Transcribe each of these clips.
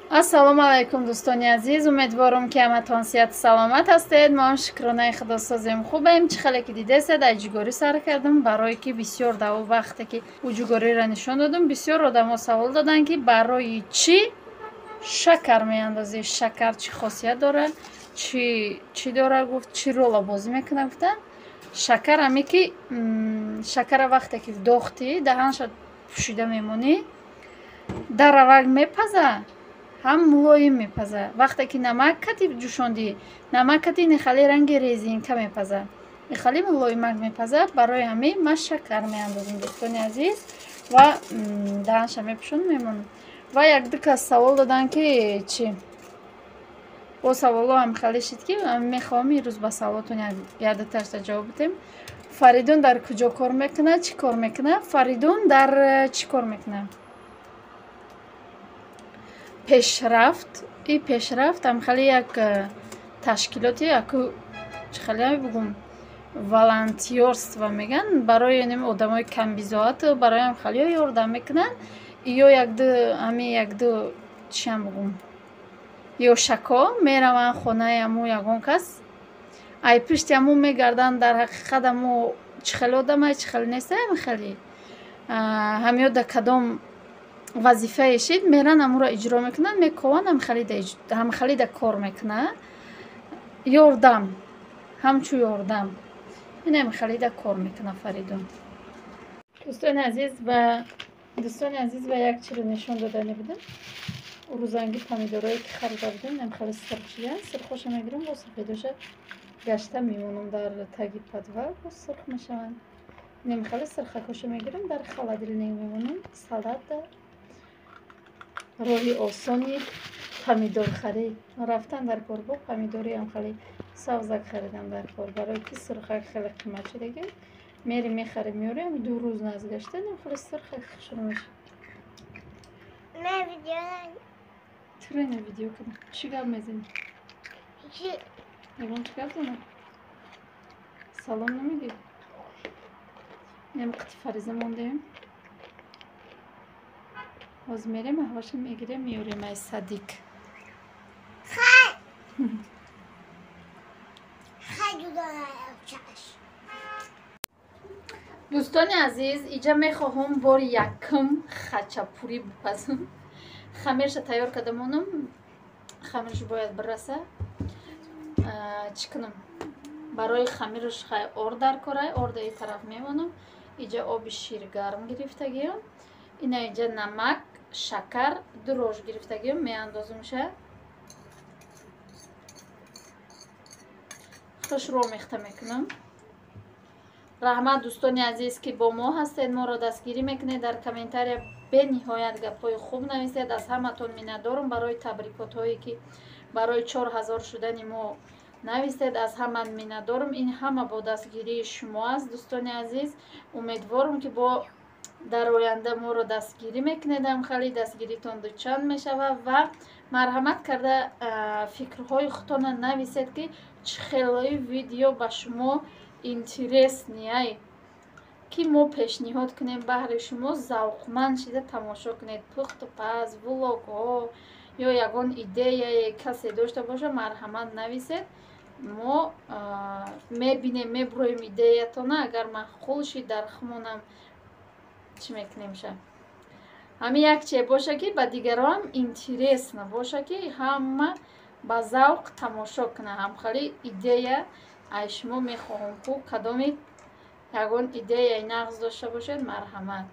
ассалому алайкум дӯстони азиз, умедворам ки ҳаматон сиҳату саломат ҳастед. мо шукронаи худосозем хубем. чӣ хеле ки дидесед аҷугорӣ сар кардам, барое ки бисёр даво вақте ки уҷугориро нишон додам, бисёр одамо савол доданд ки барои чӣ шакар меандозӣ, шакар чӣ хосият дорад, чӣ дорад гуфт, чӣ рола бозӣ мекунад. гуфтан шакар ҳаме ки шакара вақте ки дохтӣ даҳанша пӯшида мемонӣ, дар равак мепаза, ҳам мулоим мепаза. вақте ки намак кати ҷӯшондӣ, намак кати нехали ранги резинка мепаза, нехали мулоимак мепаза. барои ҳамин ма шакар меандозам дӯстони азиз ва даҳанша мепӯшон мемонад. ва як-ду кас савол доданд ки чӣ бо саволо ҳам хеле шид ки мехоҳам имрӯз ба саволотон як-дуташта ҷавоб бидем. Фаридун дар куҷо кор мекунад, чӣ кор мекунад? Фаридун дар чӣ кор мекунад? пешрафт. И пешрафт ҳамхали як ташкилоти яку чихеле бугум волонтёрство меган, барои одамои камбизоат барои ҳамхалиҳо ёрдам мекунанд. ё як-ду ҳамин як-ду чиам бугум ёшако мераванд хонаи ҳаму ягон кас, ай пишти ҳаму мегарданд. дар ҳақиқат ҳаму чихеле одамай чихеле нестае, ҳамхали ҳамё да кадом вазифае шид меран ҳамуро иҷро мекунанд, мекованд, ҳамхали да кор мекунад. ёрдам, ҳамчун ёрдам ин ҳамхали да кор мекунад Фаридун. дӯстони азиз ва як чиро нишон додани будем. рӯзанги помидорое ки харида будем, ҳамхали сирх шидан, сирхоша мегирам, бо сирхидоша гашта мемонам дар таги подвал, бо сирх мешаванд. ҳамхали сирхакоша мегирам, дар холодильник мемонам. салата, роҳи осони помидор харид. рафтан дар корбо помидори ҳамхали савзак харидам дар кор, барои ки сирхак хеле қимат шудага. мерим мехарим меорем, 2 рӯз назгашта ҳамхали сирхак шуруъ мешавад. чиро ина видео кунам? Чӣ гап мезани? ягон чӣ гап зана? салом намегӣ? қити фариза мондаем. ҳозир мерем аҳвоша мегирем меорем. ай садик дӯстони азиз, иҷа мехоҳам бори якум хачапурӣ бипазам. хамирша тайёр карда монам. хамирш бояд бираса. чӣ кунам? барои хамирш ор дар корай, орда ин тараф мемонам. иҷа оби шир гарм гирифтагиам. ина иҷа намак, шакар, дурож гирифтагиам меандозумша. хушро мехта мекунам. раҳмат дӯстони азиз ки бо мо ҳастед, моро дастгирӣ мекунед, дар комментария бениҳоят гапҳои хуб нависед. аз ҳаматон миннатдорам барои табрикотҳое ки барои 4000 шудани мо нависед. аз ҳама миннатдорам. ин ҳама бо дастгирии шумо аст дӯстони азиз. умедворам ки бо дар оянда моро дастгирӣ мекунед, ҳамхали дастгиритон дучанд мешавад ва марҳамат карда фикрҳои худтона нависед ки чӣ хелои видео ба шумо интереснияй, ки мо пешниҳод кунем баҳри шумо завқманд шида тамошо кунед. пухту паз влогҳо ё ягон идеяе касе дошта боша, марҳамат нависед. мо мебинем, мебуроем идеятона. агар маъқул шид дар хумонам чӣ мекунемша, ҳамин як чие боша ки ба дигарам интересна боша, ки ҳама ба завқ тамошо кунад. ҳамхали идея ай шумо мехоҳам ку кадоми ягон идеяи нағз дошта бошед, марҳамат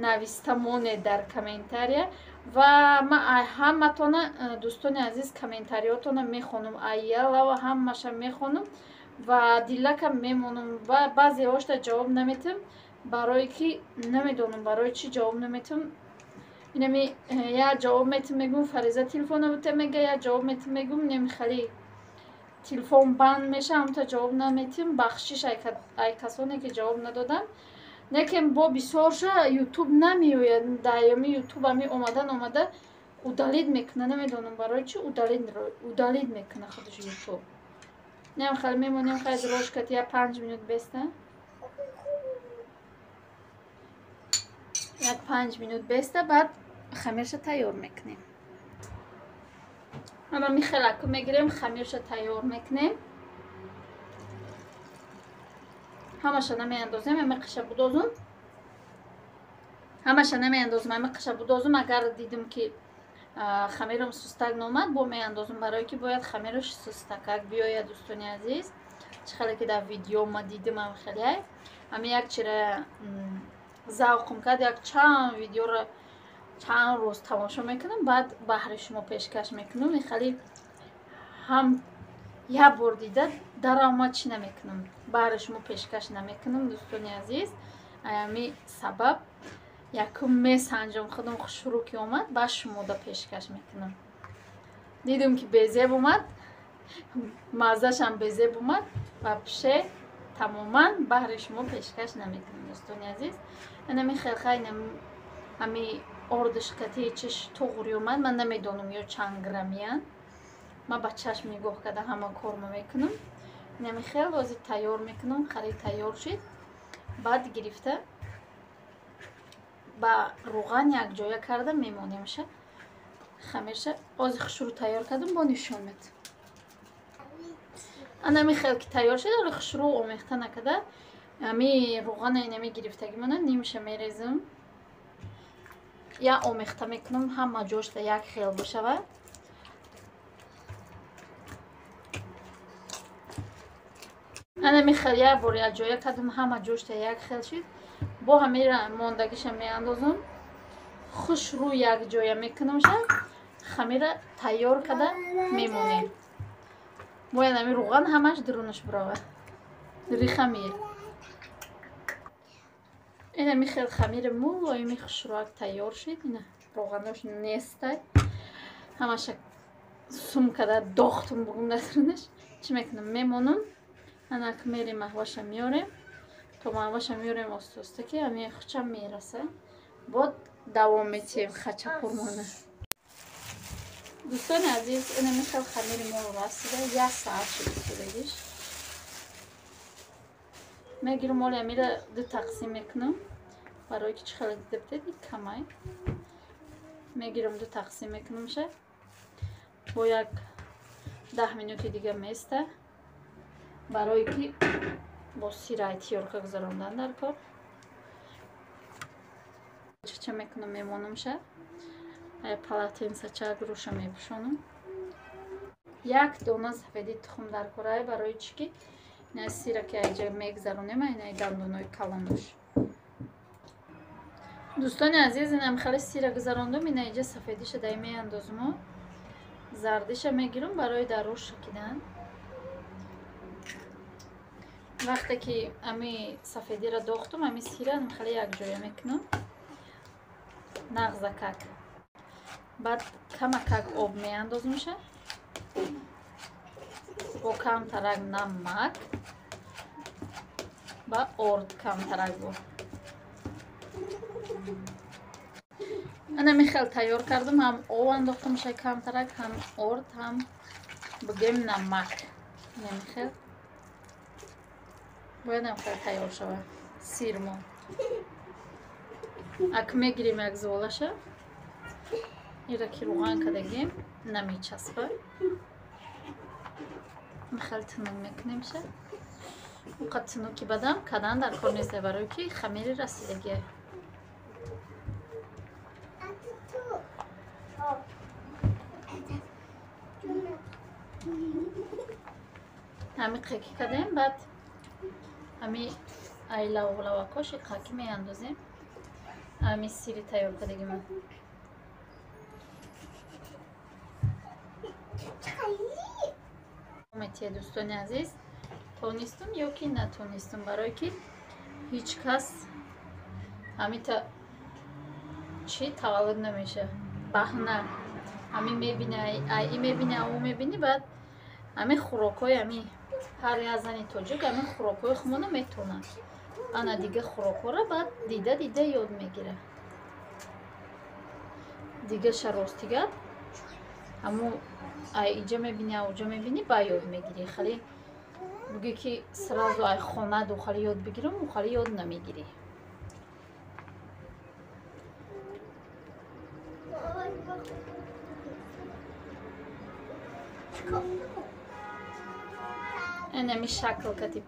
нависта монед дар комментария. ва ма ҳаматона дӯстони азиз комментариётона мехонам, айялава ҳамаша мехонам ва диллакам мемонам. ва баъзеҳошта ҷавоб наметам, барое ки намедонам барои чӣ ҷавоб наметам. инами як ҷавоб метам мегум фариза телефона бута мега, як ҷавоб метам мегум немихали телефон банд меша, ҳамта ҷавоб наметим. бахшиш ай касоне ки ҷавоб надодам. лекин бо бисёрша ютуб намеояд. даёми ютуб ами омада удалид мекуна, намедонам барои чӣ удалид мекуна худаш ютуб. немхали мемонем хай дрожкати я 5 минут беста. як 5 минут беста, баъд хамирша тайёр мекунем. ама михелаку мегирем, хамирша тайёр мекунем. ҳамаша намеандозем, ами қиша будозум. ҳамаша намеандозам, ами қиша будозум. Агар дидим ки хамирам сустак номад, бо меандозам, барои ки бояд хамираш сустакак биёяд. Дӯстони азиз, чӣ хеле ки дар видео ма дидим, ам хеле ами як чира завқум кард, як чанд видеоро чанд рӯз тамошо мекунам, баъд баҳри шумо пешкаш мекунам. хеле ҳам як бор дида дарома чӣ намекунам, баҳри шумо пешкаш намекунам. Дӯстони азиз, ами сабаб якум месанҷам худам хушрӯ ки омад, ба шумо да пешкаш мекунам. дидим ки безеб омад, маззашам безеб омад, ва пише тамоман баҳри шумо пешкаш намекунам. дӯстони азиз, инами хелхай ами ордишкати чиш туғри омад, ман намедонам ё чанд граммиян. ман ба чашм нигоҳ карда ҳама корма мекунам. инами хел ози тайёр мекунам. харид тайёр шид, баъд гирифта ба руған якҷоя карда мемонемша хамирша. ози хушрӯ тайёр кардам, бо нишон мед. анами хел ки тайёр шид, оли хушрӯ омехта накарда, ами руғана инами гирифтаги мона нимша мерезам, я омехта мекунам, ҳама ҷошта як хел бошава. анами хел як бор якҷоя кардам, ҳама ҷошта як хел шид. бо ҳамира мондагиша меандозам, хушрӯ якҷоя мекунамша, хамира тайёр карда мемонем. бояд ами руған ҳамаш дурунаш бурава, рихамир. инами хел хамири мулоими хушрӯак тайёр шид. ина руғанош нестай, ҳамаша сум карда дохтум бугум дасрунаш. чӣ мекунам, мемонам. анак мерим аҳваша меёрем, то аҳваша меёрем оста ки ами хуча мераса, бод давом метиҳем хача курмона. дӯстони азиз, инами хел хамири мо расида, як саат шуд истодагиш. мегирам оли амира ду тақсим мекунам, барои ки чӣ хеле дида бидед камай. мегирам ду тақсим мекунамша, бо як 10 минути дига места, барои ки бо сирай тиёрка гузарондан дар кор. чича мекунам, мемонамша, полотенцача груша мепӯшонам. як дона сафеди тухм дар корае, барои чӣ ки ина сира ки айҷа мегзаронем, инаи дандонои калонош. дӯстони азиз, инам хеле сира гузарондам, ина иҷа сафедиша дай меандозам, зардиша мегирам барои дар рӯз шакидан. вақте ки ами сафедиро дохтам, ами сира хеле якҷоя мекунам, нағзакак. баъд камакак об меандозамша, бо камтарак намак ва орд камтарак бо. анами хел тайёр кардам, ҳам об андохтамша камтарак, ҳам орд, ҳам бигем намак. инами хел боядам хел тайёр шава. сирмо ак мегирем як золаша, ира ки руған кардагем намечаспа. хел тунук мекунемша. уқа тунуки бадам кадан дар кор нест, барои ки хамири расидагия. ҳами қеки кардем, баъд ҳами айлавлавакоши қаки меандозем. ҳами сири тайёр кардаги ман. метия дӯстони азиз, тонистум ё ки натонистум, барое ки ҳеҷ кас ҳамита чӣ таваллуд намеша, баҳна ҳами мебини, ай ин мебини, ау мебини, баъд ҳами хӯрокҳои ҳами ҳар як зани тоҷик ҳами хӯрокҳои хумона метонад. ана дига хӯрокҳоро баъд дида дида ёд мегира. дига шаростига ҳамо ай иҷа мебини, ауҷа мебини, ба ёд мегирӣ. хали буги ки сразу ай хонаду хали ёд бигирам, хали ёд намегирӣ. Enemi şakıl katip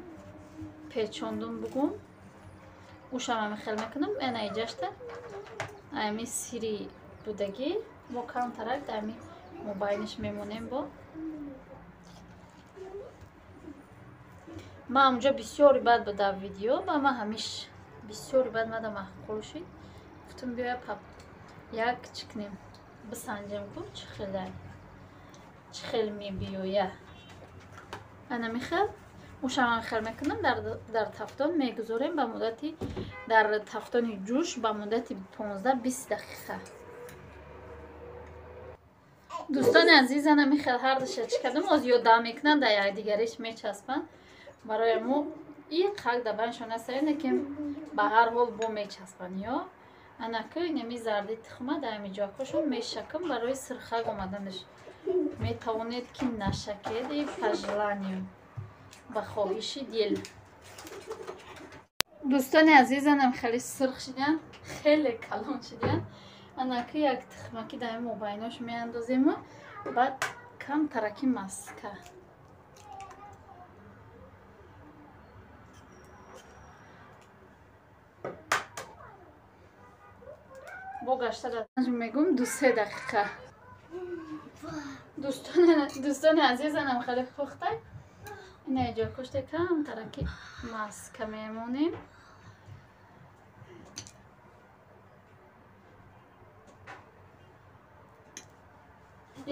peçondum bugün. Uşamamı xelmekinim. Ena icaşta. Ами сири будагӣ бо камтарак ами мобайниш мемонем бо ма онҷо бисёри бад буда видео ба ма ҳамиш бисёри бад мада маҳқулшид гуфтум биёя пап як чикнем бисанҷем ку чӣ хел мебиёя ана михел ушамам хел мекунам дар тафтон мегузорем ба муддати дар тафтони ҷӯш ба муддати 15-20 дақиқа. дӯстони азиз ана михел ҳардуша чӣ кардам оз ёда мекунанд дар якдигариш мечаспанд барои мо и қак дабаншон асаёне ки ба ҳар ҳол бо мечаспанд ё анаку инами зарди тухма дар ами ҷокошон мешакам барои сирхак омаданаш метавонед ки нашакеди пажланию ба хоҳиши дил. дӯстони азизанам хеле сирх шидан хеле калон шидан анаки як тухмаки дар мобайнош меандозему баъд кам тараки маска бо гашта мегум 2-3 дақиқа. дӯстони азизанам хеле пухта ина иҷо куште кам тараки маска мемонем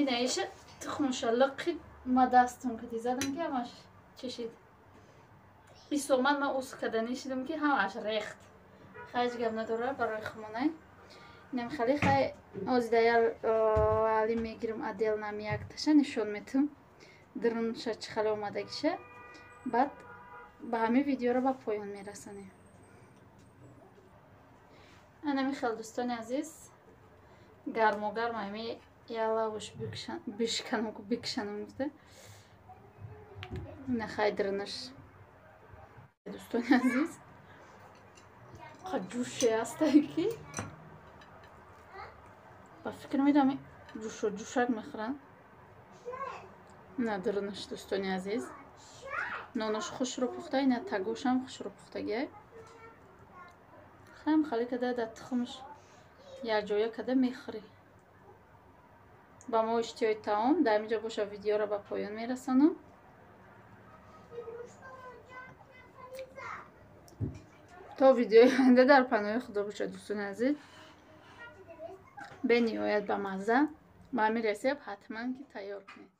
ина иша тухмуша лиқи ма дастум кати задам ки ҳамаш чишид исомат ма ус кадани шидам ки ҳамаш рехт хаҷ гап надора барои хумонай инам хали хай озидаял али мегирам адел нами як таша нишон метум дирнша чӣ хеле омадагиша баъд ба ҳамин видеоро ба поён мерасонем. анами хел дӯстони азиз гармогарм ами ялавуш бикшанам гуфта ина хай дирнаш дӯстони азиз ҷӯше ҳастае ки ба фикр медам ҷӯшак мехӯранд ина дирнаш дӯстони азиз нонаш хушро пухта ина тагошам хушро пухтагия хам хали када дар тухмш якҷоя када мехӯрӣ ба мо иштиёи таом дар ҳаминҷо боша видеоро ба поён мерасонам. то видеои оянда дар паноҳи худо бошад дӯстони азиз бениҳоят бамазза ба ҳамин ресеп ҳатман ки тайёр кунед.